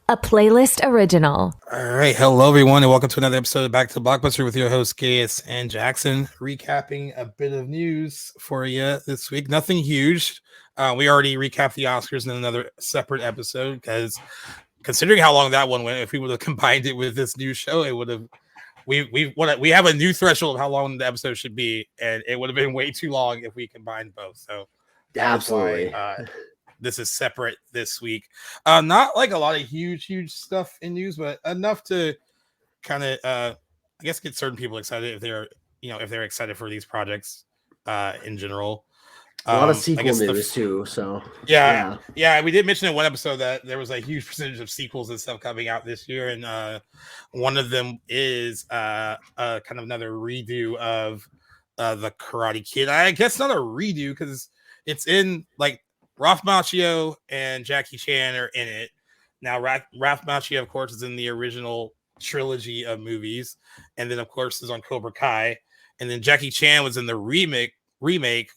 a playlist original. All right. Hello, everyone, and welcome to another episode of Back to Blockbuster with your host, Gaius and Jackson, recapping a bit of news for you this week. Nothing huge. We already recapped the Oscars in another separate episode because considering how long that one went, if we would have combined it with this new show, it would have. We have a new threshold of how long the episode should be, and it would have been way too long if we combined both. So that is why this is separate this week. Not like a lot of huge stuff in news, but enough to kind of I guess get certain people excited if they're excited for these projects in general. A lot of sequel news too. So yeah, we did mention in one episode that there was a huge percentage of sequels and stuff coming out this year, and one of them is kind of another redo of the Karate Kid. I guess not a redo because it's in like Ralph Macchio and Jackie Chan are in it. Now, Ralph Macchio, of course, is in the original trilogy of movies, and then, of course, is on Cobra Kai. And then Jackie Chan was in the remake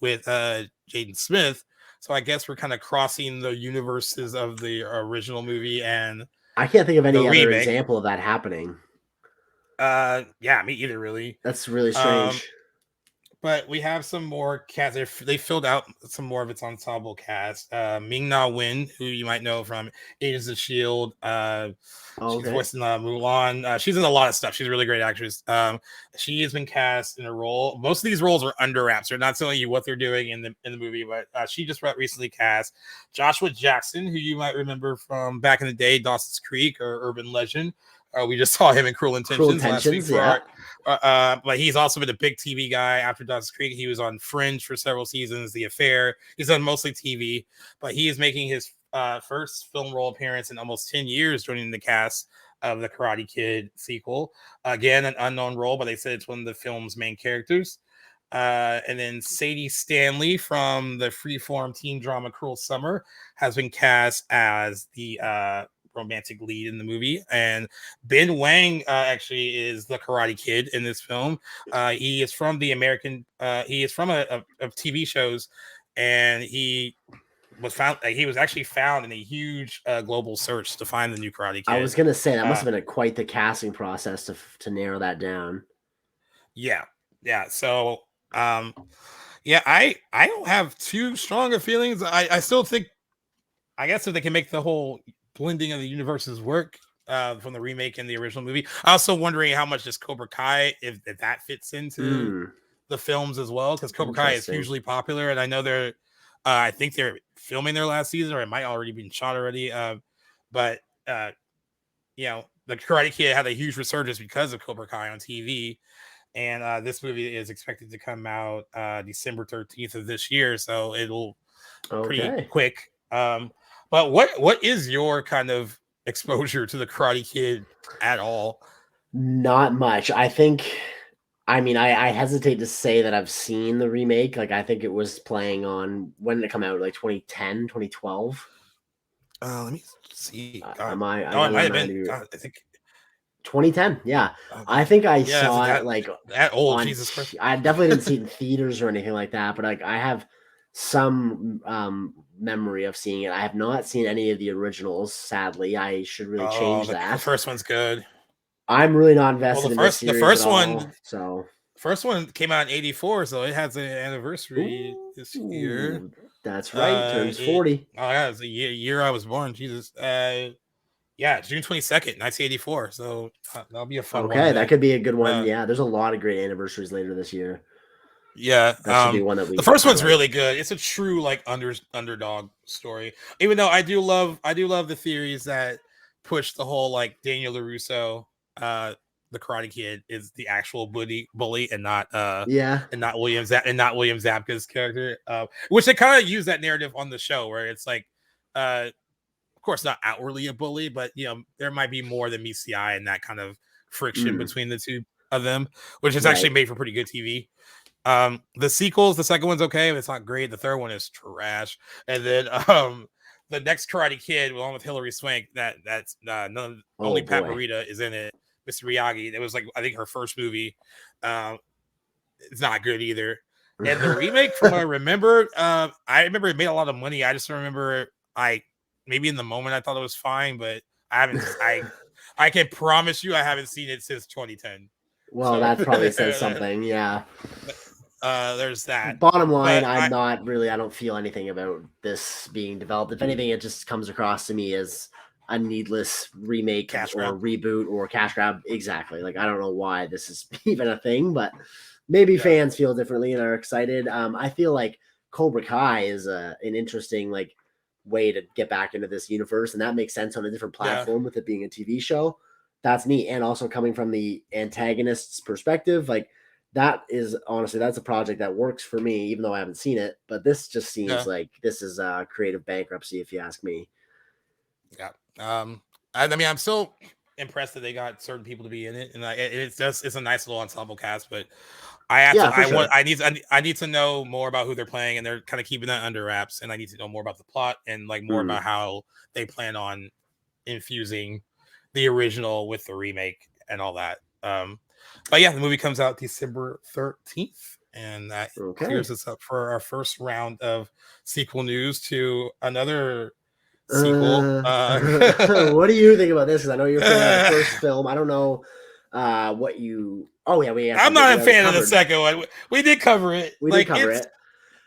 with Jaden Smith. So I guess we're kind of crossing the universes of the original movie and I can't think of any other example of that happening. Yeah, me either, really. That's really strange. But we have some more cast. They filled out some more of its ensemble cast. Ming-Na Wen, who you might know from Agents of S.H.I.E.L.D. She's voicing Mulan. She's in a lot of stuff. She's a really great actress. She has been cast in a role. Most of these roles are under wraps. They're not telling you what they're doing in the movie, but she just recently cast Joshua Jackson, who you might remember from back in the day, Dawson's Creek or Urban Legend. We just saw him in Cruel Intentions last week. But he's also been a big TV guy after Dawson's Creek. He was on Fringe for several seasons, The Affair. He's done mostly TV, but he is making his first film role appearance in almost 10 years, joining the cast of the Karate Kid sequel. Again, an unknown role, but they said it's one of the film's main characters. And then Sadie Stanley from the freeform teen drama Cruel Summer has been cast as the romantic lead in the movie, and Ben Wang actually is the Karate Kid in this film. He is from the American he is from a TV shows, and he was actually found in a huge global search to find the new Karate Kid. I was gonna say that must have been quite the casting process to narrow that down. Yeah So I don't have too strong of feelings. I still think, I guess, if they can make the whole blending of the universes work from the remake and the original movie. I'm also wondering how much does Cobra Kai, if that fits into the films as well, because Cobra Kai is hugely popular, and I know I think they're filming their last season, or it might already been shot already. But the Karate Kid had a huge resurgence because of Cobra Kai on TV, and this movie is expected to come out December 13th of this year, so it'll pretty quick. But what is your kind of exposure to the Karate Kid at all? Not much. I hesitate to say that I've seen the remake. Like, I think it was playing on, when did it come out? Like 2010, 2012? Let me see. I might have been. I think 2010. Yeah. I think I saw it like that old. Jesus Christ. I definitely didn't see it in theaters or anything like that, but like I have some memory of seeing it. I have not seen any of the originals, sadly. I should really change that. The first one's good. I'm really not invested in this series the first at one. All, so the first one came out in '84, so it has an anniversary this year. That's right. Turns 40. It's the year I was born. Jesus. June 22nd, 1984. So that'll be a fun one. Okay, that could be a good one. There's a lot of great anniversaries later this year. Yeah, that should be one that the first one's really good. It's a true like underdog story. Even though I do love the theories that push the whole like Daniel LaRusso, the Karate Kid is the actual bully and not William Zabka's character. Which they kind of use that narrative on the show where it's like, of course not outwardly a bully, but there might be more than meets the eye and that kind of friction between the two of them, which is actually made for pretty good TV. The sequels, the second one's okay, but it's not great. The third one is trash. And then the next Karate Kid, along with Hilary Swank, that's only Pat Morita is in it. Mr. Miyagi. It was like, I think, her first movie. It's not good either. And the remake, from what I remember it made a lot of money. I just remember maybe in the moment I thought it was fine, but I can promise you I haven't seen it since 2010. Well, So that probably says something. Yeah. There's that. Bottom line, But I don't feel anything about this being developed. If anything, it just comes across to me as a needless remake cash or grab. reboot or cash grab. Exactly. Like, I don't know why this is even a thing, but maybe fans feel differently and are excited. I feel like Cobra Kai is an interesting like way to get back into this universe, and that makes sense on a different platform with it being a TV show. That's neat, and also coming from the antagonist's perspective, like that is honestly that's a project that works for me, even though I haven't seen it. But this just seems like this is creative bankruptcy, if you ask me. Yeah. I mean, I'm still impressed that they got certain people to be in it, and it's a nice little ensemble cast. But I need to know more about who they're playing, and they're kind of keeping that under wraps. And I need to know more about the plot and like more about how they plan on infusing the original with the remake and all that. But yeah, the movie comes out December 13th, and that clears us up for our first round of sequel news to another sequel. What do you think about this? Because I know you're a fan of the first film. I don't know what you. Oh yeah, I'm not a fan of the second one. We did cover it. We did cover it.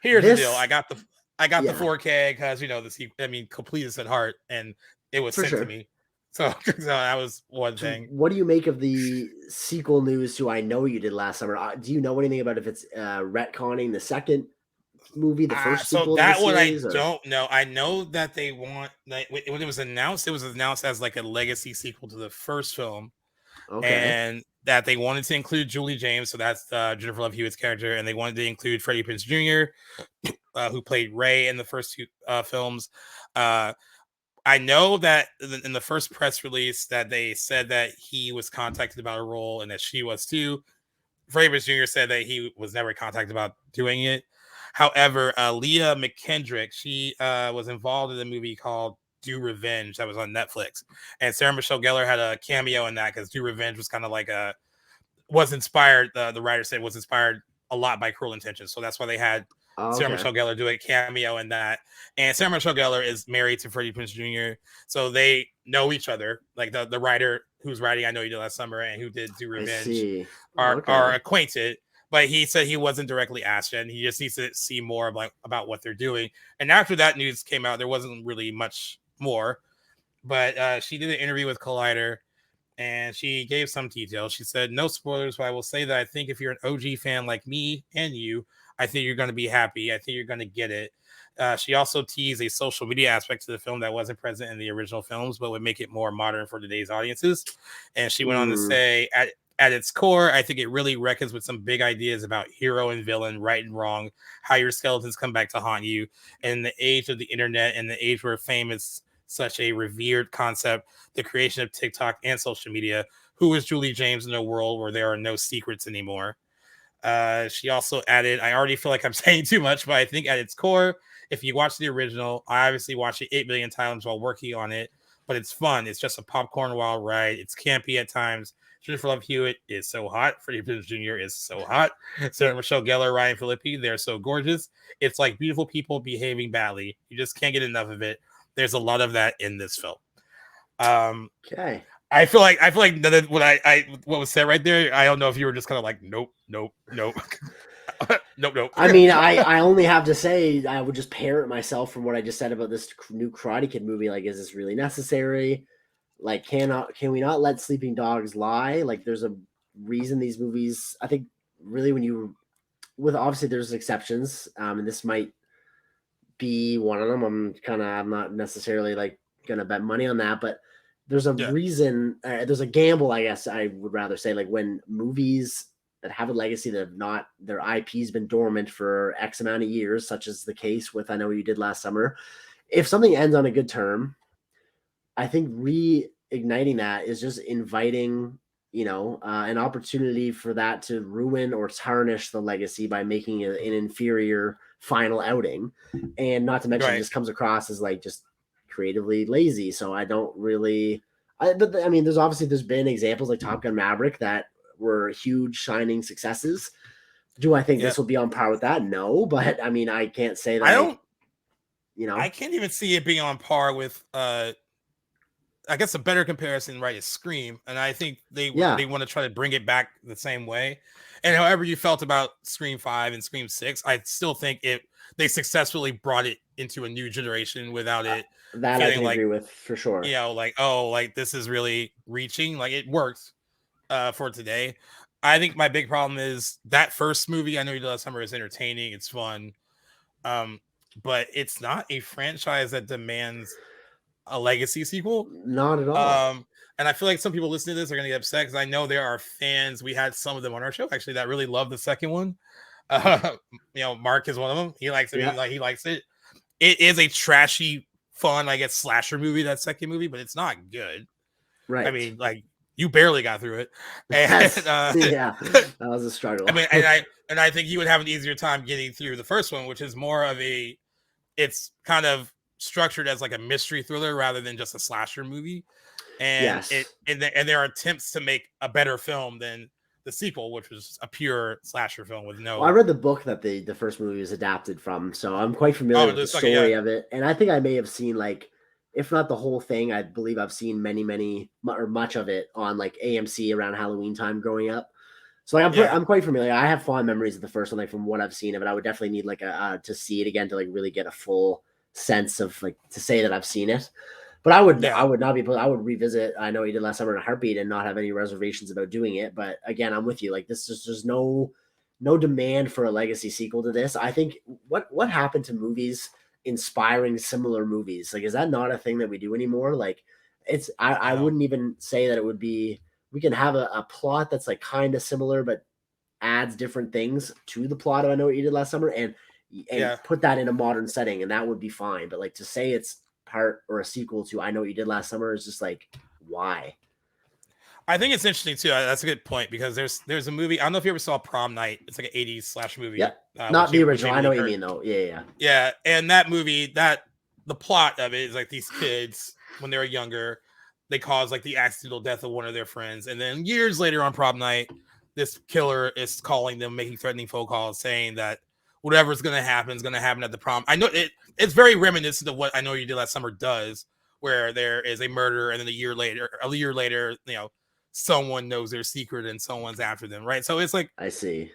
Here's the deal. I got the 4K because the sequel. I mean, completeness at heart, and it was sent to me. So that was one thing. What do you make of the sequel news to I Know You Did last summer? Do you know anything about if it's retconning the second movie, the first sequel? So that one I don't know. I know that they want when it was announced as like a legacy sequel to the first film, and that they wanted to include Julie James, so that's Jennifer Love Hewitt's character, and they wanted to include Freddie Prinze Jr., who played Ray in the first two films. I know that in the first press release that they said that he was contacted about a role and that she was too. Freddie Prinze Jr. said that he was never contacted about doing it. However, Leah McKendrick, she was involved in a movie called Do Revenge that was on Netflix. And Sarah Michelle Gellar had a cameo in that because Do Revenge was kind of like was inspired, the writer said was inspired a lot by Cruel Intentions. So that's why they had Sarah Michelle Gellar do a cameo in that. And Sarah Michelle Gellar is married to Freddie Prinze Jr. So they know each other. Like the writer who's writing I Know You Did Last Summer and who did Do Revenge are acquainted. But he said he wasn't directly asked yet, and he just needs to see more about what they're doing. And after that news came out, there wasn't really much more. But she did an interview with Collider, and she gave some details. She said, no spoilers, but I will say that I think if you're an OG fan like me and you, I think you're going to be happy. I think you're going to get it. She also teased a social media aspect to the film that wasn't present in the original films, but would make it more modern for today's audiences. And she went on to say, at its core, I think it really reckons with some big ideas about hero and villain, right and wrong, how your skeletons come back to haunt you. In the age of the internet and the age where fame is such a revered concept, the creation of TikTok and social media, who is Julie James in a world where there are no secrets anymore? She also added, I already feel like I'm saying too much, but I think at its core, if you watch the original, I obviously watched it 8 million times while working on it, but it's fun. It's just a popcorn wild ride. It's campy at times. Jennifer Love Hewitt is so hot. Freddie Prinze Jr. is so hot. Sarah Michelle Gellar, Ryan Phillippe, they're so gorgeous. It's like beautiful people behaving badly. You just can't get enough of it. There's a lot of that in this film. I feel like what was said right there. I don't know if you were just kind of like, nope. Nope. I mean, I only have to say I would just parrot myself from what I just said about this new Karate Kid movie. Like, is this really necessary? Like, can we not let sleeping dogs lie? Like, there's a reason these movies, I think, really with obviously there's exceptions, and this might be one of them. I'm not necessarily like gonna bet money on that, but there's a reason. There's a gamble, I guess I would rather say, like when movies that have a legacy that have not their IP's been dormant for X amount of years, such as the case with I Know You Did Last Summer. If something ends on a good term, I think reigniting that is just inviting, an opportunity for that to ruin or tarnish the legacy by making it an inferior final outing. And not to mention, it just comes across as like just creatively lazy. So I don't really, there's been examples like Top Gun Maverick that were huge shining successes. Do I think this will be on par with that? No, but I mean, I can't say that. I can't even see it being on par with I guess a better comparison, right, is Scream, and I think they want to try to bring it back the same way. And however you felt about Scream 5 and Scream 6, I still think they successfully brought it into a new generation without it that I feeling can like, agree with for sure. like, oh, like this is really reaching. Like it worked for today. I think my big problem is that first movie. I know you did last summer is entertaining, it's fun, but it's not a franchise that demands a legacy sequel. Not at all. And I feel like some people listening to this are going to get upset because I know there are fans. We had some of them on our show actually that really love the second one. Mark is one of them. He likes it. Yeah. He likes it. It is a trashy, fun, I guess, slasher movie. That second movie, but it's not good. Right. I mean, like you barely got through it. And, yeah, that was a struggle. I mean, and I think you would have an easier time getting through the first one, which is more of it's kind of structured as like a mystery thriller rather than just a slasher movie. And there are attempts to make a better film than the sequel, which was a pure slasher film with no. Well, I read the book that the first movie was adapted from, so I'm quite familiar with the story of it. And I think I may have seen, like, if not the whole thing, I believe I've seen many or much of it on like AMC around Halloween time growing up. So like, I'm quite familiar. I have fond memories of the first one, like from what I've seen of it. I would definitely need like to see it again to like really get a full sense of like to say that I've seen it. But I would not be. I would revisit. I know you did last summer in a heartbeat and not have any reservations about doing it. But again, I'm with you. Like this is just no demand for a legacy sequel to this. I think what happened to movies inspiring similar movies? Like, is that not a thing that we do anymore? Like, it's I wouldn't even say that it would be. We can have a plot that's like kind of similar, but adds different things to the plot of I Know What You Did Last Summer, and put that in a modern setting, and that would be fine. But like to say it's part or a sequel to I Know What You Did Last Summer is just like, why? I think it's interesting too. That's a good point because there's a movie. I don't know if you ever saw Prom Night. It's like an 80s slash movie. Yeah, not the original. I know what you mean though. Yeah. And that movie, the plot of it is like these kids when they were younger, they cause like the accidental death of one of their friends, and then years later on Prom Night, this killer is calling them, making threatening phone calls, saying that whatever's going to happen is going to happen at the prom. I know it's very reminiscent of what I Know You Did Last Summer does, where there is a murder and then a year later, someone knows their secret and someone's after them, right? So it's like, I see.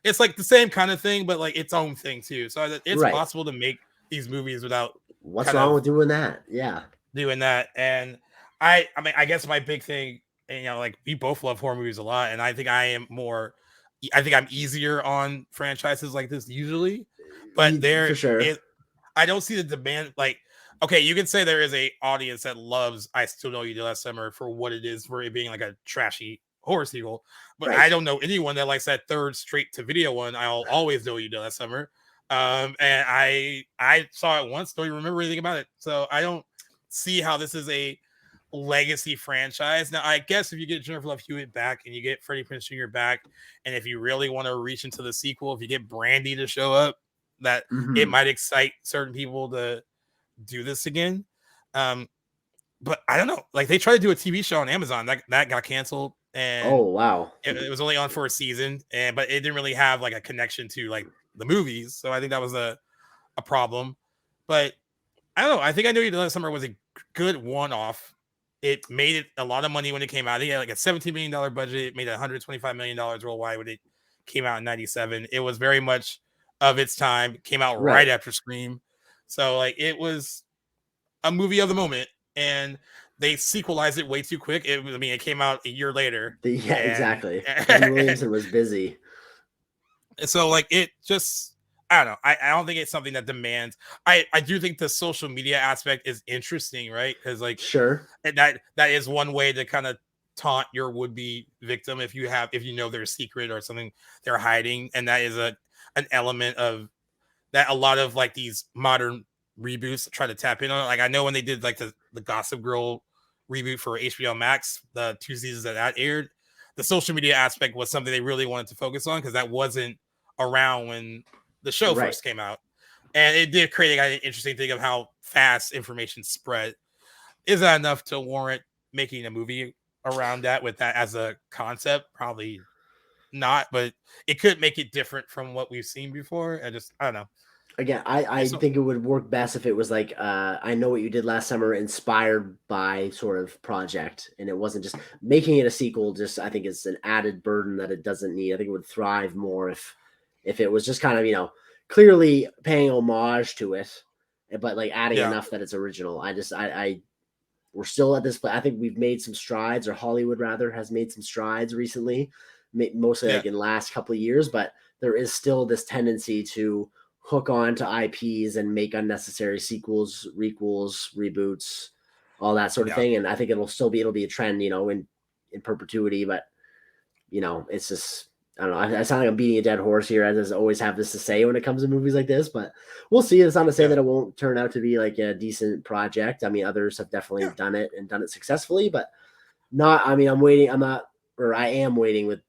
It's like the same kind of thing, but like its own thing too. So it's possible to make these movies without. What's wrong with doing that? Yeah, doing that. And I mean, I guess my big thing, like we both love horror movies a lot, and I think I'm easier on franchises like this usually, but for sure. I don't see the demand. Like, okay, you can say there is a audience that loves I Still Know You Did Last Summer for what it is, for it being like a trashy horror sequel, but I don't know anyone that likes that third straight to video one. I'll always know you did last summer. And I saw it once, don't even remember anything about it. So I don't see how this is a legacy franchise. Now, I guess if you get Jennifer Love Hewitt back and you get Freddie Prinze Jr. back, and if you really want to reach into the sequel, if you get Brandy to show up, that it might excite certain people to do this again. But I don't know. Like they tried to do a TV show on Amazon that got canceled. And it was only on for a season, but it didn't really have like a connection to like the movies. So I think that was a problem. But I don't know. I think I Know You Did Last Summer was a good one-off. It made it a lot of money when it came out. It had like a $17 million budget. It made $125 million worldwide when it came out in 97. It was very much of its time. Came out right after Scream. So like it was a movie of the moment. And they sequelized it way too quick. It came out a year later. Yeah, exactly. And Williamson was busy. So like it just, I don't know. I don't think it's something that demands. I do think the social media aspect is interesting, right? Because like and that is one way to kind of taunt your would-be victim if you know their secret or something they're hiding, and that is an element of that a lot of like these modern reboots try to tap in on it. Like I know when they did like the Gossip Girl reboot for HBO Max, the 2 seasons that aired, the social media aspect was something they really wanted to focus on because that wasn't around when the show first came out. And it did create an interesting thing of how fast information spread. Is that enough to warrant making a movie around that with that as a concept? Probably not, but it could make it different from what we've seen before. I don't know. again, I think it would work best if it was like I Know What You Did Last Summer, inspired by sort of project, and it wasn't just making it a sequel. Just I think it's an added burden that it doesn't need. I think it would thrive more if it was just kind of clearly paying homage to it, but like adding enough that it's original. I we're still at this, but I think we've made some strides, or Hollywood rather has made some strides recently, mostly like in the last couple of years, but there is still this tendency to hook on to IPs and make unnecessary sequels, requels, reboots, all that sort of thing. And I think it'll be a trend, in perpetuity, but it's just, I don't know. I sound like I'm beating a dead horse here, as I always have this to say when it comes to movies like this, but we'll see. It's not to say that it won't turn out to be like a decent project. I mean, others have definitely done it and done it successfully, but not, I mean, I am waiting with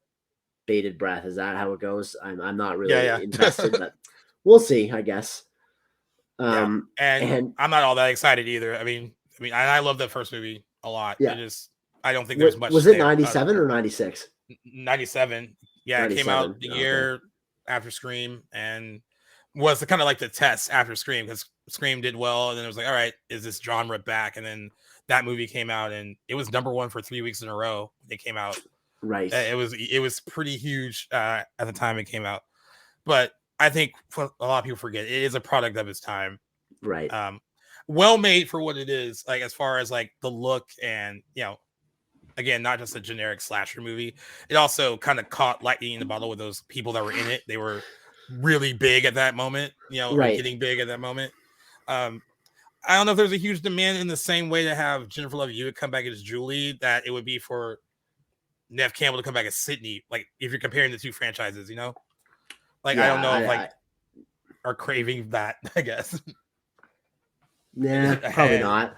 bated breath. Is that how it goes? I'm not really invested, but we'll see, I guess. And I'm not all that excited either. I mean, I love the first movie a lot. Yeah. I don't think there's much. Was it 97 or 96? 97. Yeah, 97. It came out the year after Scream, and was kind of like the test after Scream, because Scream did well, and then it was like, all right, is this genre back? And then that movie came out, and it was number one for 3 weeks in a row. It came out. Right. It was pretty huge at the time it came out, but I think a lot of people forget it is a product of its time. Right. Well made for what it is, like as far as like the look, and again, not just a generic slasher movie. It also kind of caught lightning in the bottle with those people that were in it. They were really big at that moment, right. Getting big at that moment. I don't know if there's a huge demand in the same way to have Jennifer Love Hewitt come back as Julie that it would be for Nev Campbell to come back as Sydney. Like if you're comparing the two franchises, like I don't know if are craving that, I guess. Nah, probably not.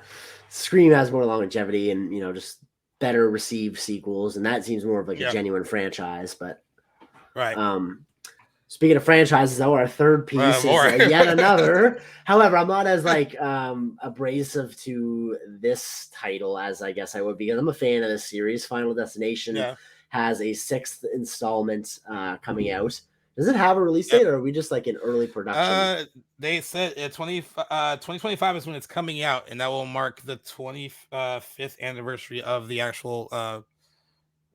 Scream has more longevity and just better received sequels, and that seems more of like a genuine franchise. But speaking of franchises, though, our third piece is yet another. However, I'm not as like abrasive to this title as I guess I would, because I'm a fan of this series. Final Destination has a 6th installment coming out. Does it have a release date, or are we just like in early production? They said 2025 is when it's coming out, and that will mark the 25th anniversary of the actual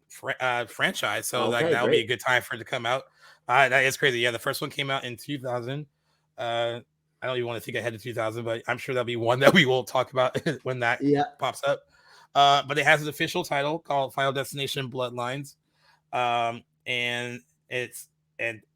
franchise. So that'll be a good time for it to come out. That is crazy. Yeah, the first one came out in 2000. I don't even want to think ahead to 2000, but I'm sure that'll be one that we will talk about when that pops up. But it has an official title called Final Destination Bloodlines, and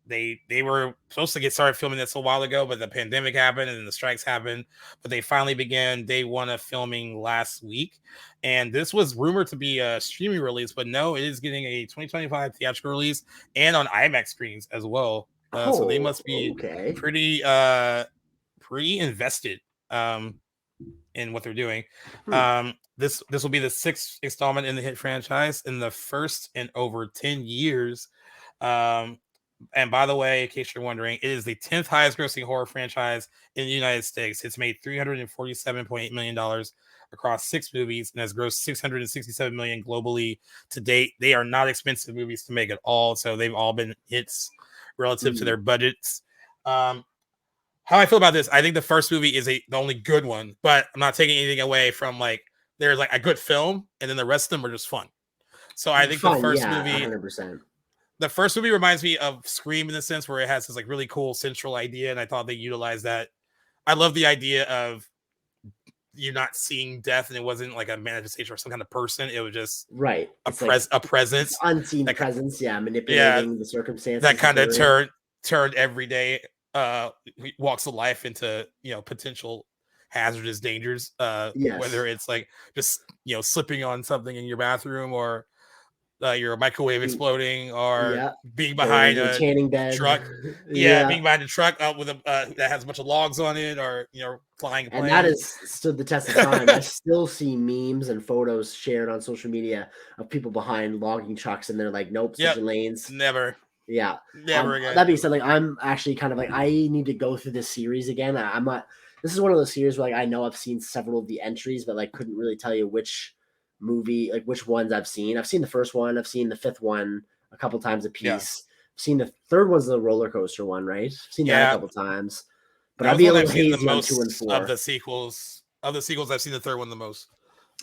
they were supposed to get started filming this a while ago, but the pandemic happened and then the strikes happened. But they finally began day one of filming last week, and this was rumored to be a streaming release, but no, it is getting a 2025 theatrical release and on IMAX screens as well. So they must be pretty invested in what they're doing. This will be the 6th installment in the hit franchise, and the first in over 10 years. And by the way, in case you're wondering, it is the 10th highest grossing horror franchise in the United States. It's made $347.8 million across 6 movies and has grossed $667 million globally to date. They are not expensive movies to make at all, so they've all been hits relative to their budgets. How I feel about this, I think the first movie is the only good one, but I'm not taking anything away from like there's like a good film, and then the rest of them are just fun. So I think the first movie, 100%. The first movie reminds me of Scream in the sense where it has this like really cool central idea, and I thought they utilized that. I love the idea of you not seeing death, and it wasn't like a manifestation or some kind of person. It was just a presence, unseen presence, manipulating the circumstances. That kind of turned everyday walks of life into potential hazardous dangers. Whether it's like just slipping on something in your bathroom, or your microwave exploding, or being behind a tanning bed truck. Being behind a truck with that has a bunch of logs on it, or flying a plane. And that has stood the test of time. I still see memes and photos shared on social media of people behind logging trucks, and they're like, "Nope, switching lanes, never." Yeah, never again. That being said, like I'm actually kind of like I need to go through this series again. I'm not. This is one of those series where like I know I've seen several of the entries, but like couldn't really tell you which movie, like which ones I've seen. I've seen the first one. I've seen the 5th one a couple times a piece. I've seen the 3rd one's the roller coaster one, right? I've seen that a couple times. But That I'd was be the a one little I've seen the hazy on 2 and most 4. of the sequels. Of the sequels, I've seen the third one the most.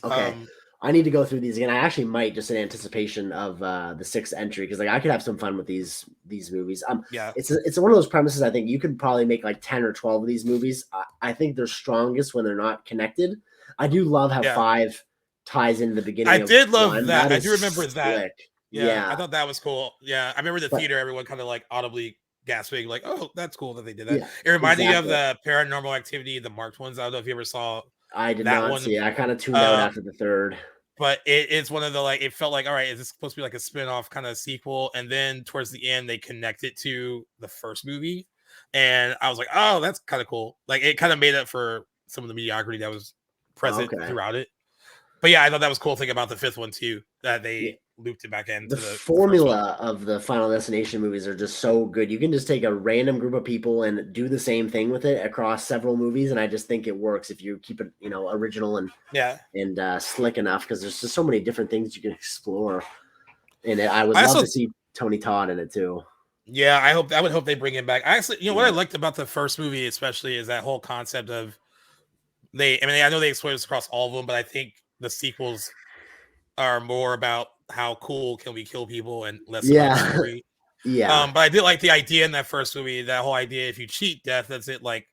Okay. I need to go through these again. I actually might, just in anticipation of the 6th entry, because like I could have some fun with these movies. Yeah. It's one of those premises. I think you could probably make like 10 or 12 of these movies. I think they're strongest when they're not connected. I do love how 5 ties into the beginning. I did love 1. that. I is do remember slick. that. Yeah, I thought that was cool. Yeah, I remember the theater. Everyone kind of like audibly gasping, like, "Oh, that's cool that they did that." Yeah, It reminded me of the Paranormal Activity, the marked ones. I don't know if you ever saw. I did that not one. see it. I kind of tuned out after the 3rd. But it's one of the like. It felt like, all right, is this supposed to be like a spin-off kind of sequel? And then towards the end, they connect it to the first movie, and I was like, oh, that's kind of cool. Like it kind of made up for some of the mediocrity that was present throughout it. But yeah, I thought that was cool thing about the 5th one too, that they looped it back into the formula of the Final Destination movies are just so good. You can just take a random group of people and do the same thing with it across several movies, and I just think it works if you keep it, original and slick enough, because there's just so many different things you can explore. And I would love to see Tony Todd in it too. Yeah, I would hope they bring him back. I actually, what I liked about the first movie especially is that whole concept of I know they explored this across all of them, but I think the sequels are more about how cool can we kill people and less about the story. But I did like the idea in that first movie, that whole idea, if you cheat death, that's it, like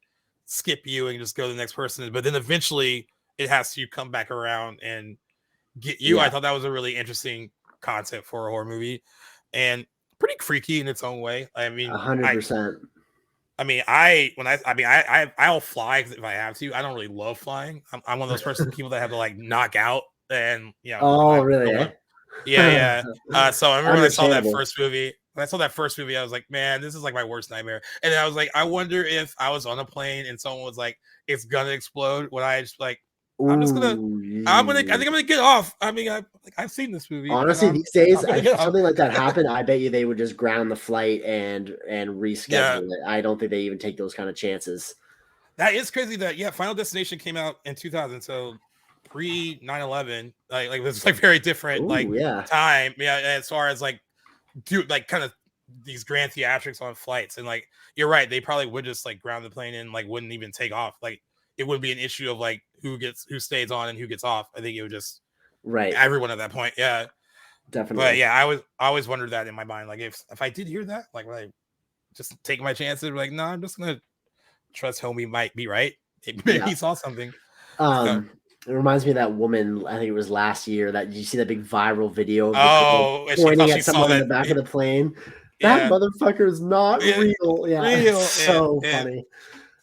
skip you and just go to the next person. But then eventually it has to come back around and get you. I thought that was a really interesting concept for a horror movie and pretty freaky in its own way. I mean, 100%. I'll fly if I have to. I don't really love flying. I'm one of those people that have to like knock out and Oh, really? Yeah. So I remember when I saw that first movie. When I saw that first movie, I was like, man, this is like my worst nightmare. And then I was like, I wonder if I was on a plane and someone was like, it's gonna explode. When I just like, I think I'm gonna get off. I mean, I've seen this movie. Honestly, these days, if something like that happened, I bet you they would just ground the flight and reschedule it. I don't think they even take those kind of chances. That is crazy. That Final Destination came out in 2000, so pre 9/11. Like it was like very different time. Yeah, as far as like kind of these grand theatrics on flights, and like you're right, they probably would just like ground the plane and like wouldn't even take off. Like it wouldn't be an issue of like who stays on and who gets off. I think it would just everyone at that point. Yeah, definitely. But yeah, I always wondered that in my mind. Like if I did hear that, like would I just take my chances? Like no, I'm just gonna trust homie might be right. Maybe he saw something. It reminds me of that woman, I think it was last year, that you see that big viral video of the pointing at someone in the back of the plane. That motherfucker is not real. Yeah, real. So funny.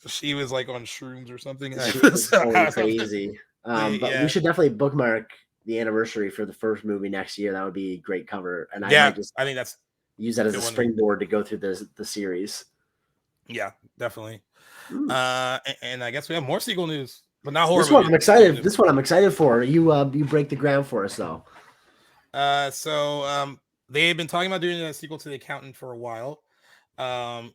She was like on shrooms or something. She was going crazy. But we should definitely bookmark the anniversary for the first movie next year. That would be a great cover. And I think that's use that as a springboard to go through the series. Yeah, definitely. And I guess we have more sequel news, but not horror. This one I'm excited. This one I'm excited for. You break the ground for us though. So they've been talking about doing a sequel to The Accountant for a while. And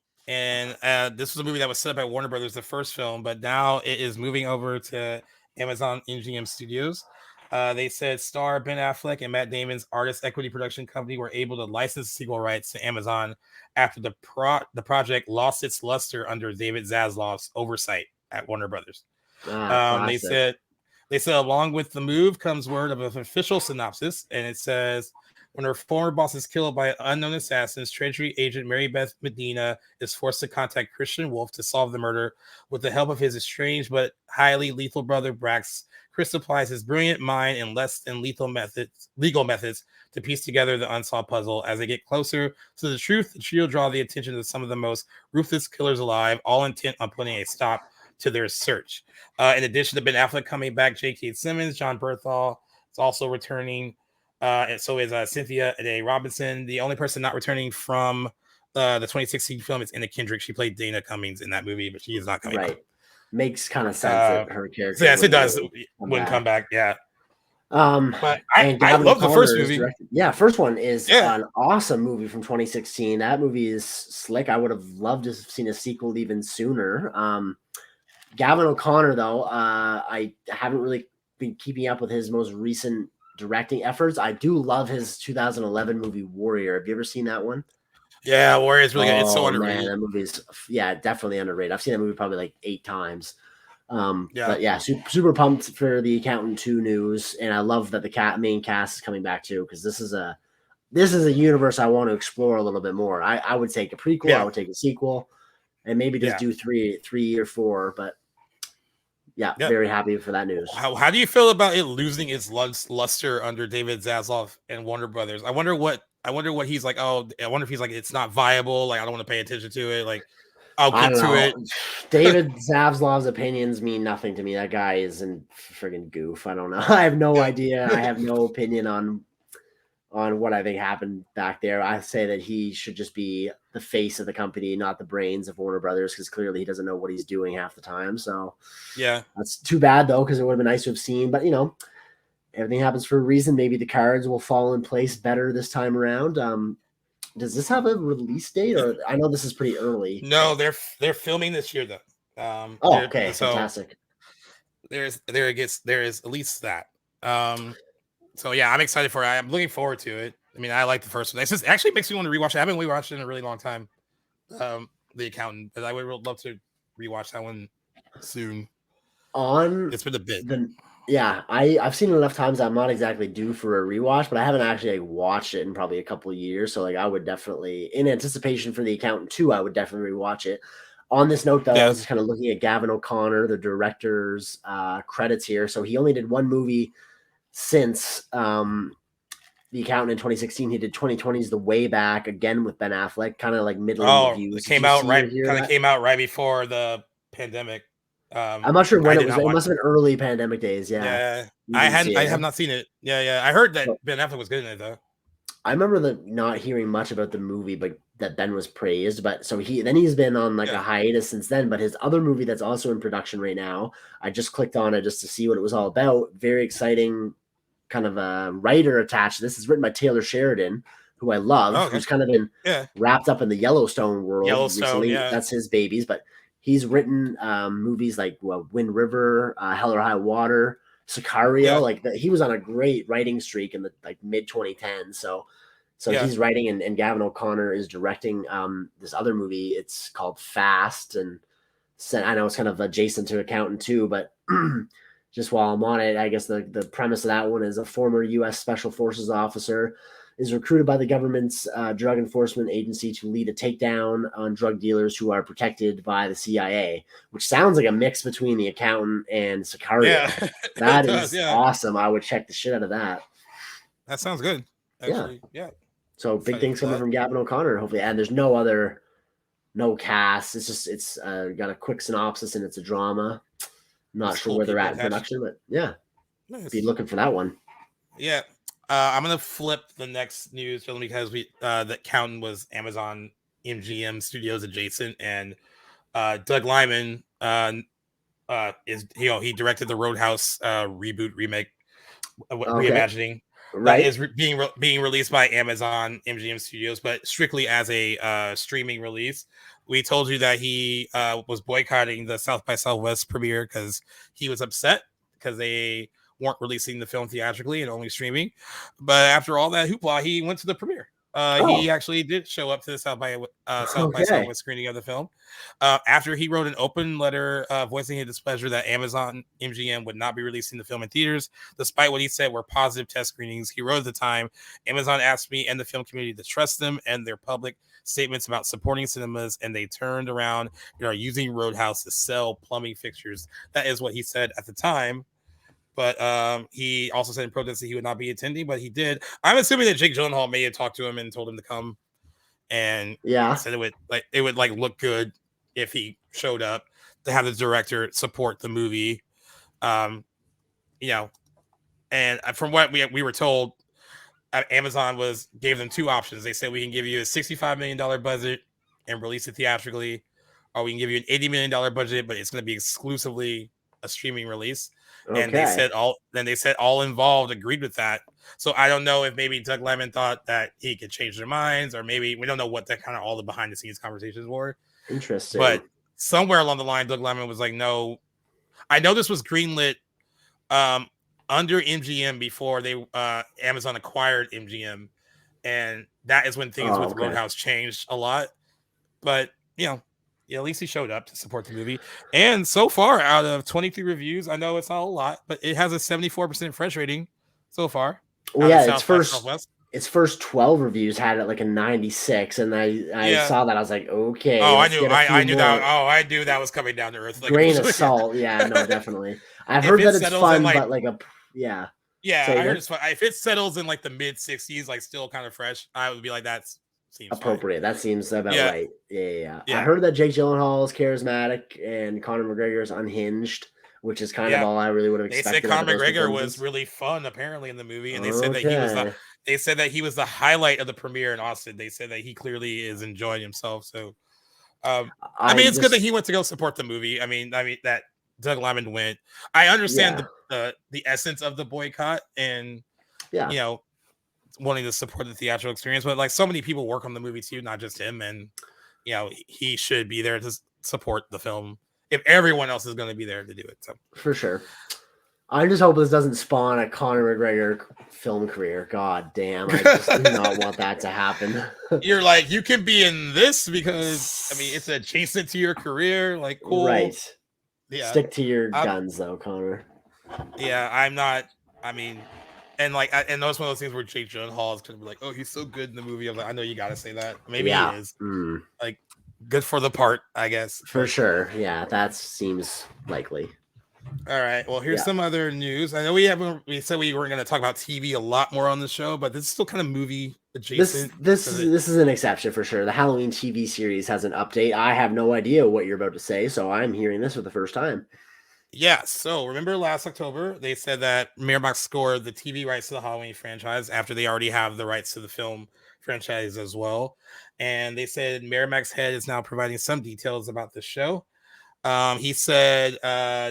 this was a movie that was set up by Warner Brothers, the first film, but now it is moving over to Amazon MGM Studios. They said star Ben Affleck and Matt Damon's Artist Equity Production Company were able to license sequel rights to Amazon after the project lost its luster under David Zaslav's oversight at Warner Brothers. They said along with the move comes word of an official synopsis, and it says, when her former boss is killed by unknown assassins, Treasury agent Mary Beth Medina is forced to contact Christian Wolf to solve the murder. With the help of his estranged but highly lethal brother Brax, Chris applies his brilliant mind and less than legal methods to piece together the unsolved puzzle. As they get closer to the truth, the trio draw the attention of some of the most ruthless killers alive, all intent on putting a stop to their search. In addition to Ben Affleck coming back, J.K. Simmons, John Berthal is also returning. And so is Cynthia Day Robinson. The only person not returning from the 2016 film is Anna Kendrick. She played Dana Cummings in that movie, but she is not coming back. Makes kind of sense that her character. Yes, it does. Wouldn't come back. Yeah. But I love the first movie. First one is an awesome movie from 2016. That movie is slick. I would have loved to have seen a sequel even sooner. Gavin O'Connor, though, I haven't really been keeping up with his most recent directing efforts. I do love his 2011 movie Warrior. Have you ever seen that one? Yeah, Warrior's really good. It's so Oh man, underrated. that movie's definitely underrated. I've seen that movie probably like 8 times. Yeah. But yeah, super pumped for the Accountant 2 news, and I love that the main cast is coming back too, because this is a universe I want to explore a little bit more. I would take a prequel, I Yeah. would take a sequel, and maybe just Yeah. do three or four. But yeah, Yep. very happy for that news. How do you feel about it losing its luster under David Zaslav and Warner Brothers? I wonder what he's like. Oh, I wonder if he's like, it's not viable. Like, I don't want to pay attention to it. Like, I'll I get don't to know. it. David Zavslav's opinions mean nothing to me. That guy is a friggin' goof. I don't know. I have no idea. I have no opinion on what I think happened back there. I say that he should just be the face of the company, not the brains of Warner Brothers, because clearly he doesn't know what he's doing half the time. So Yeah. that's too bad though, because it would have been nice to have seen. But everything happens for a reason. Maybe the cards will fall in place better this time around. Does this have a release date, or I know this is pretty early? No, they're filming this year though. Oh, okay, So fantastic. there is at least that. So yeah, I'm excited for it. I'm looking forward to it. I mean, I like the first one. It actually makes me want to rewatch it. I haven't rewatched it in a really long time. The Accountant, but I would love to rewatch that one soon. It's been a bit. I've seen it enough times. I'm not exactly due for a rewatch, but I haven't actually watched it in probably a couple of years. So I would definitely, in anticipation for The Accountant 2, I would definitely rewatch it. On this note, though, I was just kind of looking at Gavin O'Connor, the director's credits here. So he only did one movie since The Accountant in 2016. He did 2020's The Way Back again with Ben Affleck, kind of like middling reviews. It came out right before the pandemic. I'm not sure when it was. It must have been early pandemic days. Yeah. I have not seen it. Yeah. I heard that Ben Affleck was good in it though. I remember not hearing much about the movie, but that Ben was praised. But so he's been on a hiatus since then. But his other movie that's also in production right now, I just clicked on it just to see what it was all about. Very exciting, kind of a writer attached. This is written by Taylor Sheridan, who I love, who's kind of been wrapped up in the Yellowstone world recently. Yeah. That's his babies, but he's written movies like Wind River, Hell or High Water, Sicario. Yeah. He was on a great writing streak in the mid 2010s. So he's writing, and Gavin O'Connor is directing this other movie. It's called Fast, and I know it's kind of adjacent to Accountant 2, but just while I'm on it, I guess the premise of that one is a former U.S. Special Forces officer is recruited by the government's drug enforcement agency to lead a takedown on drug dealers who are protected by the CIA, which sounds like a mix between The Accountant and Sicario. Yeah, that is awesome. I would check the shit out of that. That sounds good. Actually, yeah. So big things coming from Gavin O'Connor, hopefully. And there's no cast. It's got a quick synopsis, and it's a drama. Not sure where they're at in production, but be looking for that one. Yeah. I'm gonna flip the next news film because the Accountant was Amazon MGM Studios adjacent, and Doug Liman he directed the Roadhouse reboot remake reimagining that is being released by Amazon MGM Studios, but strictly as a streaming release. We told you that he was boycotting the South by Southwest premiere because he was upset because they weren't releasing the film theatrically and only streaming. But after all that hoopla, he went to the premiere. He actually did show up to the South by Southwest screening of the film. After he wrote an open letter voicing his displeasure that Amazon MGM would not be releasing the film in theaters, despite what he said were positive test screenings. He wrote at the time, Amazon asked me and the film community to trust them and their public statements about supporting cinemas, and they turned around and are using Roadhouse to sell plumbing fixtures. That is what he said at the time. But he also said in protest that he would not be attending, but he did. I'm assuming that Jake Gyllenhaal may have talked to him and told him to come, and said it would look good if he showed up, to have the director support the movie. And from what we were told, Amazon gave them two options. They said, we can give you a $65 million budget and release it theatrically, or we can give you an $80 million budget, but it's going to be exclusively a streaming release. Okay. And they said all involved agreed with that. So I don't know if maybe Doug Liman thought that he could change their minds, or maybe we don't know what that kind of all the behind the scenes conversations were. Interesting. But somewhere along the line, Doug Liman was like, no, I know this was greenlit under MGM before Amazon acquired MGM. And that is when things with okay. Roadhouse changed a lot. But at least he showed up to support the movie. And so far, out of 23 reviews, I know it's not a lot, but it has a 74% fresh rating so far. Well, yeah, its first 12 reviews had it like a 96, and I saw that. I was like, okay. Oh, I knew that. Oh, I knew that was coming down to earth. Like, grain of salt. Yeah, no, definitely. I've heard that it's fun, but like yeah. Yeah, I heard it's fun. If it settles in like the mid 60s, like still kind of fresh, I would be like, that seems appropriate. Fine. That seems about right. Yeah. I heard that Jake Gyllenhaal is charismatic and Conor McGregor is unhinged, which is kind of all I really would have expected. They said Conor McGregor was really fun apparently in the movie, and they said that he was the highlight of the premiere in Austin. They said that he clearly is enjoying himself. So, it's good that he went to go support the movie. I mean that Doug Liman went. I understand the essence of the boycott and wanting to support the theatrical experience, but like so many people work on the movie too, not just him, and he should be there to support the film if everyone else is going to be there to do it. So for sure. I just hope this doesn't spawn a Conor McGregor film career. God damn, I just do not want that to happen. You're like, you can be in this because it's adjacent to your career. Like, cool, right? Yeah, stick to your guns though, Conor. Yeah, I'm not. And and that's one of those things where Jake Gyllenhaal is going to be like, oh, he's so good in the movie. I'm like, I know you got to say that. Maybe he is. Like, good for the part, I guess. For sure. Yeah, that seems likely. All right. Well, here's some other news. I know we said we weren't going to talk about TV a lot more on the show, but this is still kind of movie adjacent. This is an exception for sure. The Halloween TV series has an update. I have no idea what you're about to say, so I'm hearing this for the first time. Yeah, so remember last October, they said that Miramax scored the TV rights to the Halloween franchise after they already have the rights to the film franchise as well. And they said Miramax head is now providing some details about the show. He said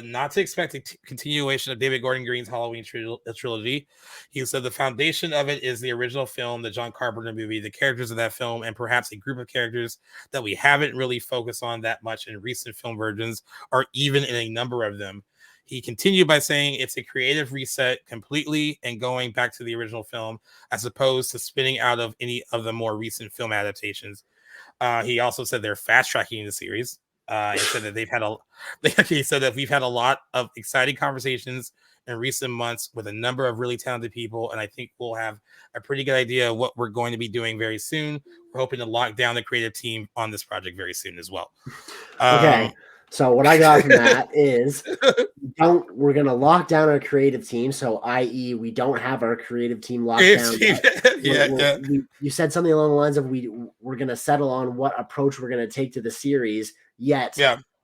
not to expect a continuation of David Gordon Green's Halloween trilogy. He said the foundation of it is the original film, the John Carpenter movie, the characters of that film, and perhaps a group of characters that we haven't really focused on that much in recent film versions, or even in a number of them. He continued by saying it's a creative reset completely and going back to the original film, as opposed to spinning out of any of the more recent film adaptations. He also said they're fast tracking the series. He said that we've had a lot of exciting conversations in recent months with a number of really talented people, and I think we'll have a pretty good idea of what we're going to be doing very soon. We're hoping to lock down the creative team on this project very soon as well. Okay. So what I got from that is we're going to lock down our creative team. So i.e. we don't have our creative team locked down. You said something along the lines of we're going to settle on what approach we're going to take to the series, yet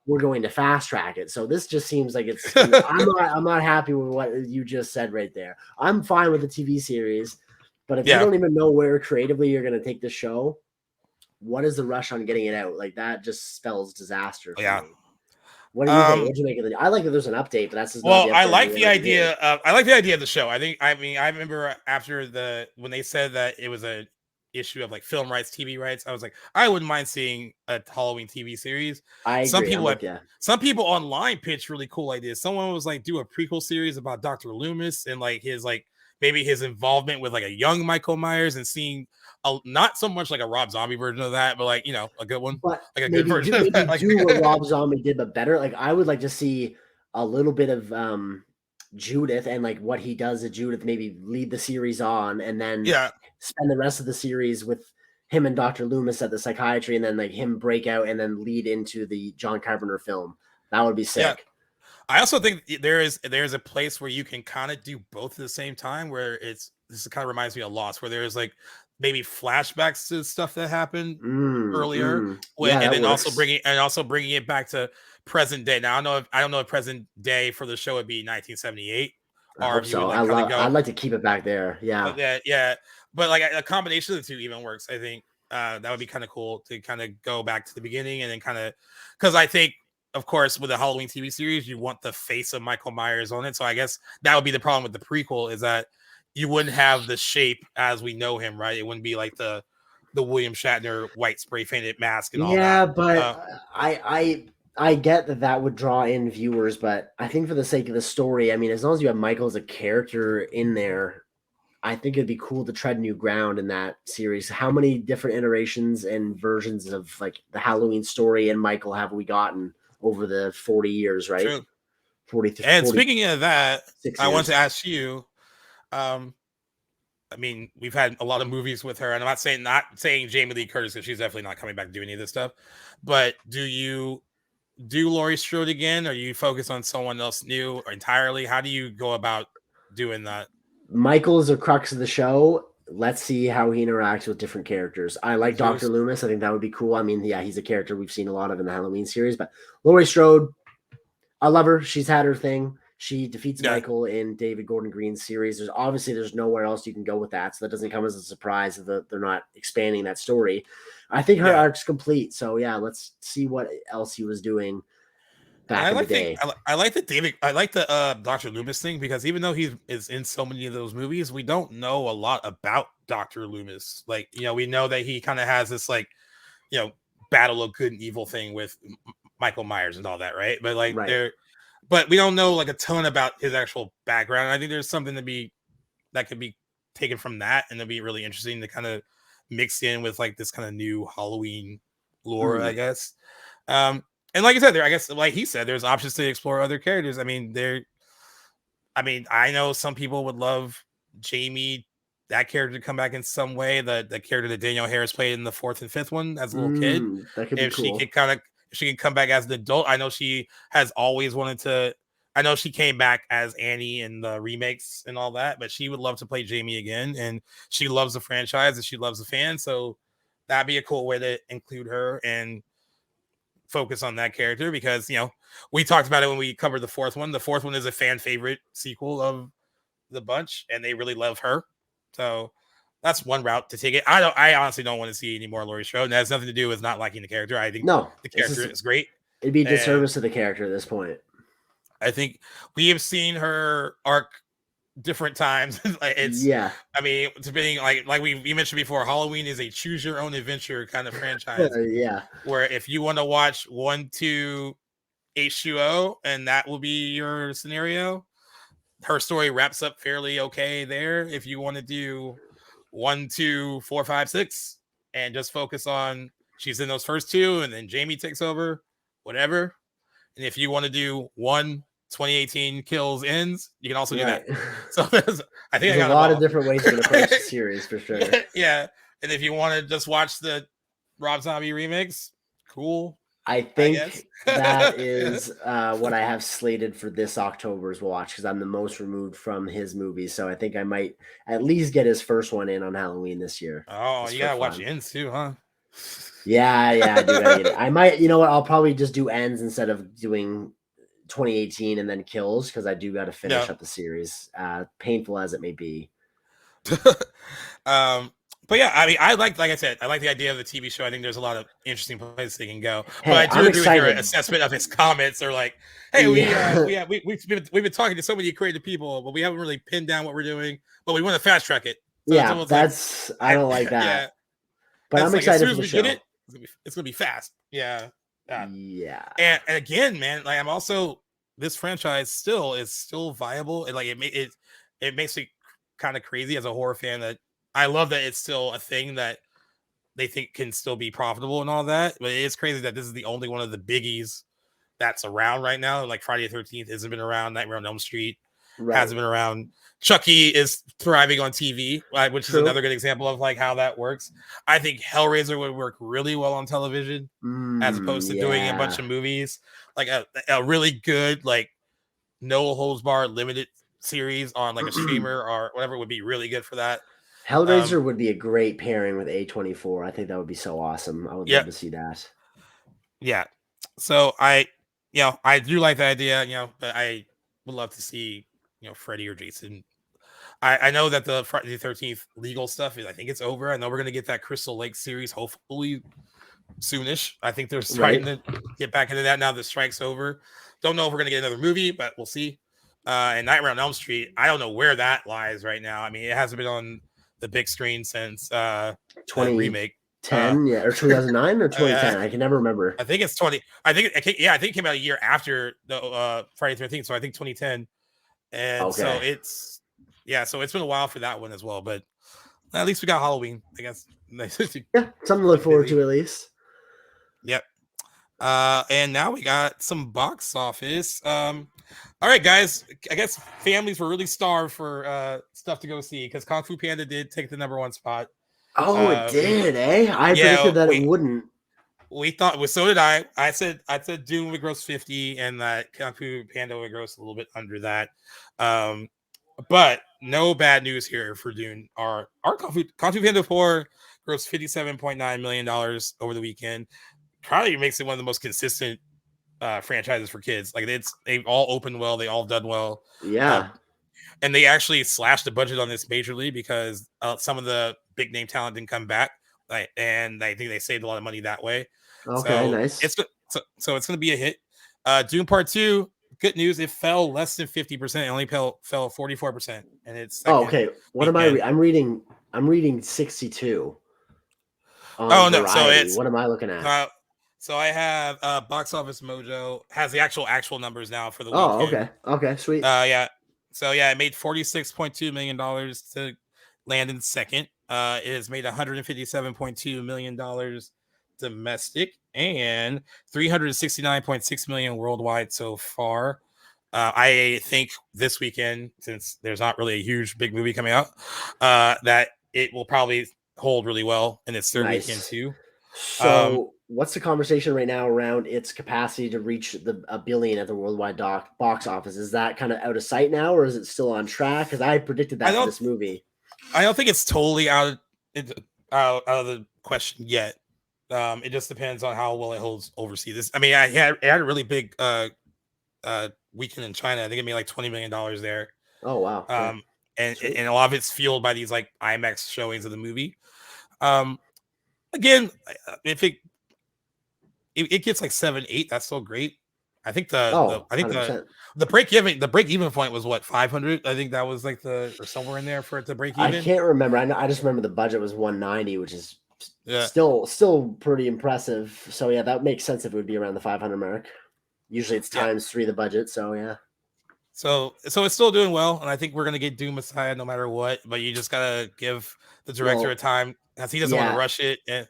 we're going to fast track it. So this just seems like it's I'm not happy with what you just said right there. I'm fine with the TV series, but if you don't even know where creatively you're going to take the show, what is the rush on getting it out? Like that just spells disaster for me. What do you think? What do you make of it? I like that there's an update, but that's just I like the idea of the show. I remember after when they said that it was a issue of like film rights, TV rights, I was like, I wouldn't mind seeing a Halloween TV series. I agree. Some people online pitched really cool ideas. Someone was like, do a prequel series about Dr. Loomis and like his maybe his involvement with like a young Michael Myers and seeing not so much like a Rob Zombie version of that, but like, a good one, but like a good version of that. Do what Rob Zombie did, but better. Like I would like to see a little bit of Judith and like what he does to Judith, maybe lead the series on and then spend the rest of the series with him and Dr. Loomis at the psychiatry and then like him break out and then lead into the John Carpenter film. That would be sick. Yeah. I also think there's a place where you can kind of do both at the same time, where this kind of reminds me of Lost, where there's like maybe flashbacks to stuff that happened earlier, and then also bringing it back to present day. Now I don't know if present day for the show would be 1978. I hope so. I'd like to keep it back there. Yeah. But like a combination of the two even works. I think that would be kind of cool to kind of go back to the beginning and then kind of, because I think, of course, with the Halloween TV series, you want the face of Michael Myers on it. So I guess that would be the problem with the prequel, is that you wouldn't have the shape as we know him, right? It wouldn't be like the William Shatner white spray painted mask and all that. Yeah, but I get that would draw in viewers, but I think for the sake of the story, I mean, as long as you have Michael as a character in there, I think it'd be cool to tread new ground in that series. How many different iterations and versions of like the Halloween story and Michael have we gotten over the 40 years, right? True. 40 And speaking of that, 6 I want years. to ask you, I mean, we've had a lot of movies with her, and I'm not saying Jamie Lee Curtis, because she's definitely not coming back to do any of this stuff. But do you do Laurie Strode again, or you focus on someone else new entirely? How do you go about doing that? Michael is the crux of the show. Let's see how he interacts with different characters. I like Dr. Loomis. I think that would be cool. I mean, yeah, he's a character we've seen a lot of in the Halloween series, but Laurie Strode, I love her. She's had her thing. She defeats Michael in David Gordon Green's series. There's nowhere else you can go with that. So that doesn't come as a surprise that they're not expanding that story. I think her arc's complete. So yeah, let's see what else he was doing back in the day. I like the Dr. Loomis thing, because even though he is in so many of those movies, we don't know a lot about Dr. Loomis. Like, we know that he kind of has this like, battle of good and evil thing with Michael Myers and all that, right? But like but we don't know like a ton about his actual background. I think there's something that could be taken from that, and it'd be really interesting to kind of mix in with like this kind of new Halloween lore, I guess. And like you said, I guess, like he said, there's options to explore other characters. I mean, I know some people would love Jamie, that character, to come back in some way. The character that Danielle Harris played in the 4th and 5th one as a little kid. That could be cool. She can come back as an adult. I know she has always wanted to. I know she came back as Annie in the remakes and all that, but she would love to play Jamie again. And she loves the franchise and she loves the fans. So that'd be a cool way to include her and focus on that character, because, we talked about it when we covered the 4th one. The 4th one is a fan favorite sequel of the bunch, and they really love her. So that's one route to take it. I honestly don't want to see any more Laurie Strode. And that has nothing to do with not liking the character. I think the character is great. It'd be a disservice to the character at this point. I think we have seen her arc different times. I mean, depending, like we mentioned before, Halloween is a choose your own adventure kind of franchise. Where if you want to watch 1, 2, H2O, and that will be your scenario, her story wraps up fairly okay there. If you want to do 1, 2, 4, 5, 6, and just focus on she's in those first 2, and then Jamie takes over, whatever. And if you want to do 2018 kills ends, you can also do that. So there's a lot of different ways to approach the series for sure. Yeah. And if you want to just watch the Rob Zombie remix, cool. I think that is what I have slated for this October's watch, because I'm the most removed from his movies. So I think I might at least get his first one in on Halloween this year. Oh, you gotta watch Ends too, huh? Yeah, I do gotta get it. I might, I'll probably just do Ends instead of doing 2018 and then Kills, because I do got to finish up the series, painful as it may be. But yeah, I mean, like I said, I like the idea of the TV show. I think there's a lot of interesting places they can go. Hey, but I do agree with your assessment of his comments. Or like, hey, we've been talking to so many creative people, but we haven't really pinned down what we're doing. But we want to fast track it. So I don't like that. Yeah. But I'm excited for the show. It's gonna be fast. Yeah. Yeah. And again, man, like, I'm also, this franchise is still viable. And like it makes me kind of crazy as a horror fan that I love that it's still a thing that they think can still be profitable and all that. But it is crazy that this is the only one of the biggies that's around right now. Like Friday the 13th hasn't been around, Nightmare on Elm Street hasn't been around. Chucky is thriving on TV, which is another good example of like how that works. I think Hellraiser would work really well on television as opposed to doing a bunch of movies. Like a really good, like, no holds barred limited series on like a streamer or whatever would be really good for that. Hellraiser would be a great pairing with A24. I think that would be so awesome. I would love to see that. Yeah. So I do like the idea, but I would love to see, Freddy or Jason. I know that the Friday the 13th legal stuff I think it's over. I know we're going to get that Crystal Lake series hopefully soonish. I think they're starting to get back into that now the strike's over. Don't know if we're going to get another movie, but we'll see. And Nightmare on Elm Street, I don't know where that lies right now. I mean, it hasn't been on the big screen since 20 remake 10 or 2009 or 2010. I can never remember. I think it's 20. I think it came out a year after the Friday the 13th, so I think 2010. And so it's Yeah, so it's been a while for that one as well, but at least we got Halloween, I guess. Yeah, something to look forward to at least. Yep. And now we got some box office. All right, guys. I guess families were really starved for stuff to go see because Kung Fu Panda did take the number 1 spot. Oh, it did, eh? I predicted that it wouldn't. We thought, well, so did I. I said Dune would gross 50 and that Kung Fu Panda would gross a little bit under that. But no bad news here for Dune. Our Kung Fu Panda 4 grossed $57.9 million over the weekend. Probably makes it one of the most consistent franchises for kids. Like they've all opened well, they all done well. Yeah. And they actually slashed the budget on this majorly because some of the big name talent didn't come back. And I think they saved a lot of money that way. Okay, so nice. It's going to be a hit. Dune Part 2, good news. It fell less than 50%. It only fell 44%. And it's okay. What am I? I'm reading 62. Oh no! So it's what am I looking at? So I have Box Office Mojo has the actual numbers now for the weekend. Okay, sweet. Yeah. So yeah, it made $46.2 million to land in second. It has made $157.2 million domestic and $369.6 million worldwide so far. I think this weekend, since there's not really a huge big movie coming out, that it will probably hold really well in its third weekend too. So what's the conversation right now around its capacity to reach $1 billion at the worldwide box office? Is that kind of out of sight now, or is it still on track? Because I predicted that for this movie. I don't think it's totally out of the question yet. It just depends on how well it holds overseas. I mean, it had a really big weekend in China. I think it made like $20 million there. Oh wow! And a lot of it's fueled by these like IMAX showings of the movie. Again, if it gets like 7-8, that's still great. I think the break even point was what, 500. I think that was like or somewhere in there for it to break even. I can't remember. I just remember the budget was 190, which is still pretty impressive. So yeah, that makes sense if it would be around the 500 mark. Usually it's times 3 the budget. So yeah. So it's still doing well, and I think we're gonna get Dune Messiah no matter what. But you just gotta give the director a time, as he doesn't want to rush it. I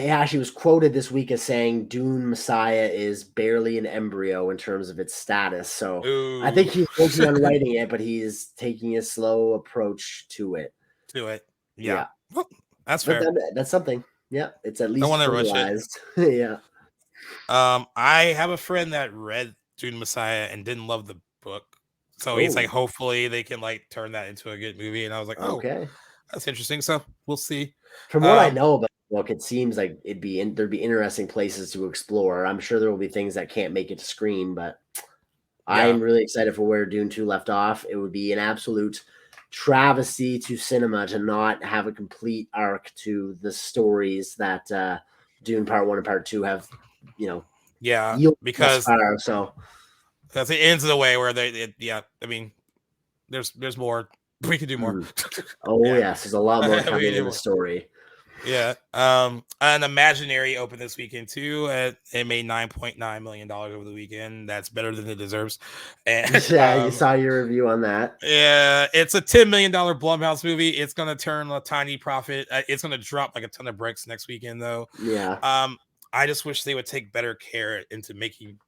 actually was quoted this week as saying Dune Messiah is barely an embryo in terms of its status. So I think he's working on writing it, but he is taking a slow approach to it. Yeah. Well, that's fair. That's something. Yeah, it's at least I want to rush it. Yeah. I have a friend that read Dune Messiah and didn't love the book, so he's like, hopefully they can like turn that into a good movie. And I was like, okay, that's interesting. So we'll see. From what I know about the book, it seems like there'd be interesting places to explore. I'm sure there will be things that can't make it to screen, but I'm really excited for where Dune 2 left off. It would be an absolute travesty to cinema to not have a complete arc to the stories that Dune Part 1 and Part 2 have, because it ends in a way where I mean, there's more. We could do more. Yes, there's a lot more coming in the story. Yeah. An Imaginary opened this weekend too. It made $9.9 million over the weekend. That's better than it deserves. And you saw your review on that. Yeah, it's a $10 million Blumhouse movie. It's gonna turn a tiny profit. It's gonna drop like a ton of bricks next weekend though. Yeah. I just wish they would take better care into making,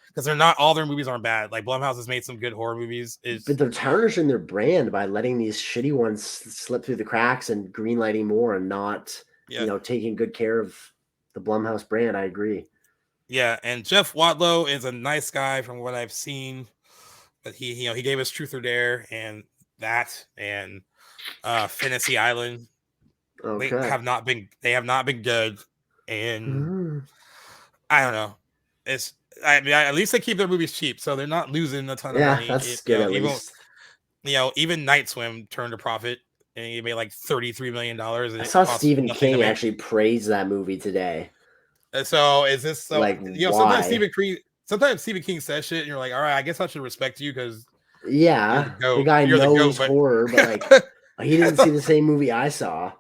because they're not, all their movies aren't bad. Like Blumhouse has made some good horror movies. But they're tarnishing their brand by letting these shitty ones slip through the cracks and greenlighting more and not, taking good care of the Blumhouse brand. I agree. Yeah, and Jeff Wadlow is a nice guy from what I've seen, but he gave us Truth or Dare and Fantasy Island. Okay. They have not been good. And I don't know. At least they keep their movies cheap, so they're not losing a ton of money. That's good. At least, even Night Swim turned a profit, and he made like $33 million. I saw Stephen King actually praise that movie today. So is this why? Sometimes Stephen King says shit, and you're like, all right, I guess I should respect you because the guy knows horror, but like he didn't see the same movie I saw.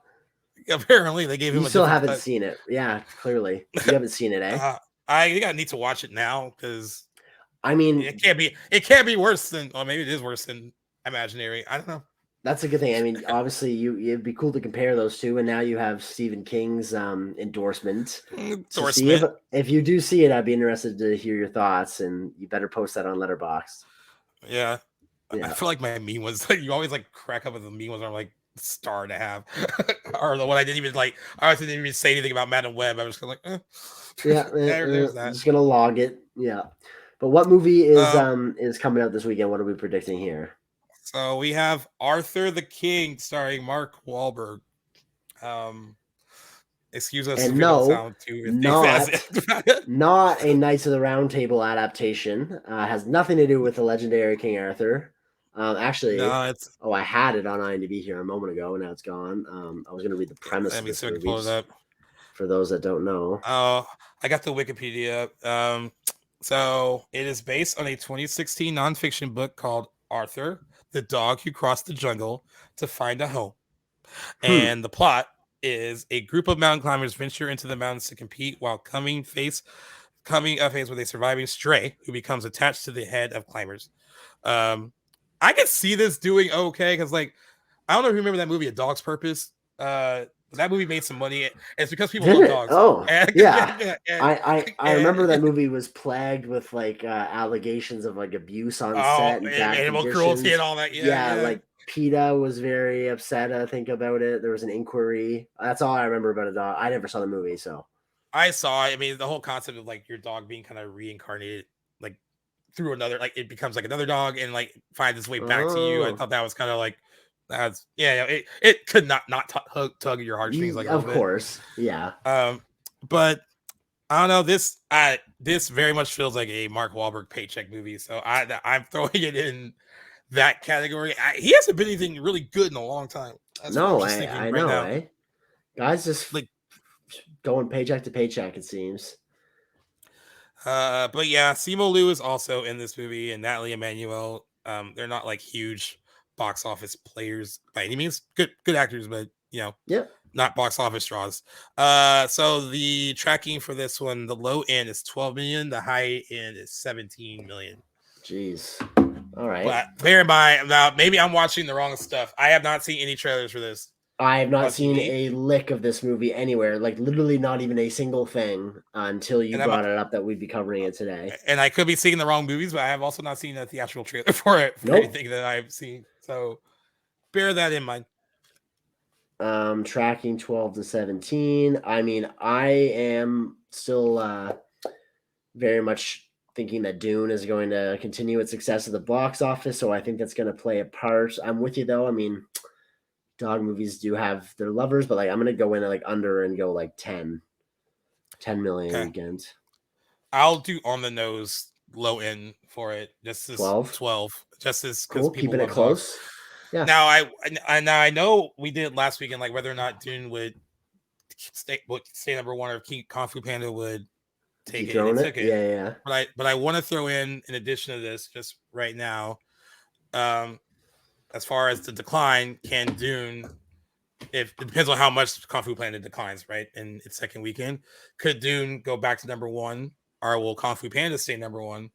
Apparently, they gave him. You still haven't seen it, yeah? Clearly, you haven't seen it, eh? I think I need to watch it now because I mean, it can't be worse than, or maybe it is worse than imaginary. I don't know. That's a good thing. I mean, obviously, it'd be cool to compare those two, and now you have Stephen King's endorsement. So see if you do see it, I'd be interested to hear your thoughts, and you better post that on Letterboxd. Yeah. I feel like my meme was like you always like crack up with the meme ones. I'm like star to have, or the one I didn't even like. I didn't even say anything about Madam Web. I was kind of like, there's that. Just gonna log it. Yeah. But what movie is coming out this weekend? What are we predicting here? So we have Arthur the King starring Mark Wahlberg. Excuse us and if we don't sound too not a Knights of the Round Table adaptation. Has nothing to do with the legendary King Arthur. Actually, no, I had it on IMDb here a moment ago, and now it's gone. I was going to read the premise of this movie. Pull it up. For those that don't know. Oh, I got the Wikipedia. So it is based on a 2016 nonfiction book called Arthur, the Dog Who Crossed the Jungle to Find a Home. And the plot is a group of mountain climbers venture into the mountains to compete while coming of face with a surviving stray who becomes attached to the head of climbers. I can see this doing okay because, like, I don't know if you remember that movie, A Dog's Purpose. That movie made some money. It's because people love dogs. Oh, yeah. I remember that movie was plagued with like allegations of like abuse on set and animal cruelty and all that. Yeah, like PETA was very upset, I think, about it. There was an inquiry. That's all I remember about a dog. I never saw the movie, so I saw it. I mean, the whole concept of like your dog being kind of reincarnated, like through another, like it becomes like another dog and like finds its way back to you. I thought that was kind of like. It could not tug at your heartstrings like of course, yeah. But I don't know. This very much feels like a Mark Wahlberg paycheck movie, so I'm throwing it in that category. He hasn't been anything really good in a long time. That's I know. Now. Guys just like going paycheck to paycheck. It seems. But yeah, Simu Liu is also in this movie, and Natalie Emmanuel. They're not like huge box office players by any means. Good actors, but not box office draws. So the tracking for this one, the low end is 12 million, the high end is 17 million. Jeez. All right. But bear in mind, now maybe I'm watching the wrong stuff. I have not seen any trailers for this. I have not seen a lick of this movie anywhere, like literally not even a single thing until you brought it up that we'd be covering it today. And I could be seeing the wrong movies, but I have also not seen a theatrical trailer for it for anything that I've seen. So bear that in mind. Tracking 12 to 17. I mean, I am still very much thinking that Dune is going to continue its success at the box office, so I think that's going to play a part. I'm with you though. I mean, dog movies do have their lovers, but like I'm gonna go in at like under and go like 10 million weekend. I'll do on the nose low end for it. Just as 12. Just as cool. Keeping it close. Dogs. Yeah. Now I know we did last weekend, like whether or not Dune would stay number one or Kung Fu Panda would take it. Yeah. But I want to throw in addition to this just right now. As far as the decline, can Dune, if it depends on how much Kung Fu Panda declines, right, in its second weekend, could Dune go back to number one, or will Kung Fu Panda stay number one,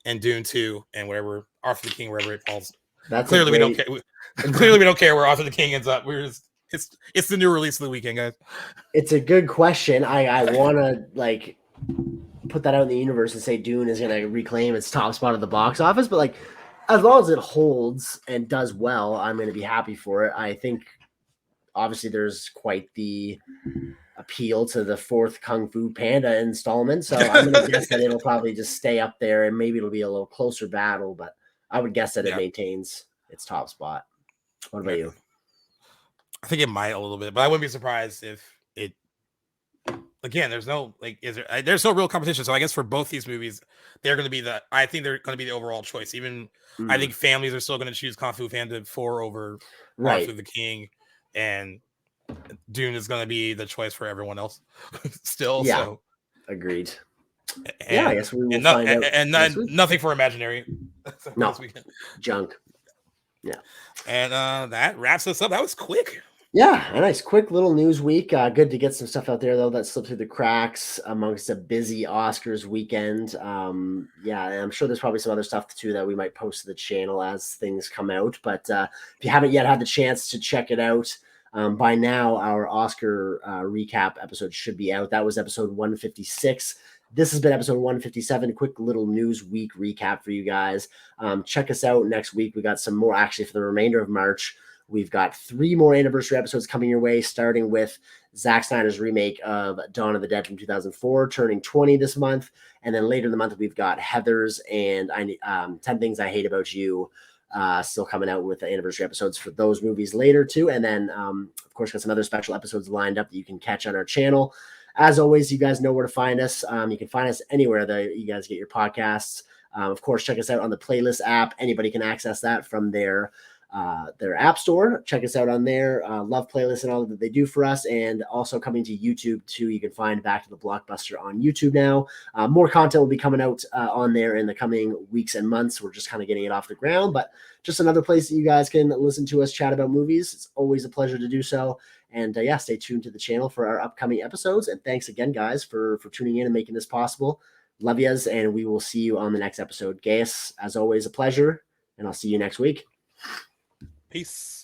and Dune 2, and whatever Arthur the King, wherever it falls? Clearly, we don't care. Clearly, we don't care where Arthur the King ends up. It's the new release of the weekend, guys. It's a good question. I want to like put that out in the universe and say Dune is going to reclaim its top spot at the box office, but like, as long as it holds and does well, I'm going to be happy for it. I think, obviously, there's quite the appeal to the fourth Kung Fu Panda installment, so I'm going to guess that it'll probably just stay up there, and maybe it'll be a little closer battle, but I would guess that it maintains its top spot. What about you? I think it might a little bit, but I wouldn't be surprised if it. Again, there's no there's no real competition. So I guess for both these movies, they're going to be the overall choice. Even I think families are still going to choose Kung Fu Panda 4 over Arthur the King, and Dune is going to be the choice for everyone else. Still, so agreed. And, I guess we will find out. And nothing for Imaginary. No junk. Yeah, and that wraps us up. That was quick. Yeah, a nice quick little news week. Good to get some stuff out there though that slipped through the cracks amongst a busy Oscars weekend. Yeah, and I'm sure there's probably some other stuff too that we might post to the channel as things come out. But if you haven't yet had the chance to check it out, by now our Oscar recap episode should be out. That was episode 156. This has been episode 157. Quick little news week recap for you guys. Check us out next week. We got some more actually for the remainder of March. We've got 3 more anniversary episodes coming your way, starting with Zack Snyder's remake of Dawn of the Dead from 2004, turning 20 this month. And then later in the month, we've got Heather's and 10 Things I Hate About You still coming out with the anniversary episodes for those movies later, too. And then, of course, got some other special episodes lined up that you can catch on our channel. As always, you guys know where to find us. You can find us anywhere that you guys get your podcasts. Of course, check us out on the Playlist app. Anybody can access that from their app store. Check us out on there. Love playlists and all that they do for us, and also coming to YouTube too. You can find Back to the Blockbuster on YouTube now. More content will be coming out on there in the coming weeks and months. We're just kind of getting it off the ground, but just another place that you guys can listen to us chat about movies. It's always a pleasure to do so. And yeah, stay tuned to the channel for our upcoming episodes. And thanks again, guys, for tuning in and making this possible. Love yous, and we will see you on the next episode. Gaius, as always, a pleasure, and I'll see you next week. Peace.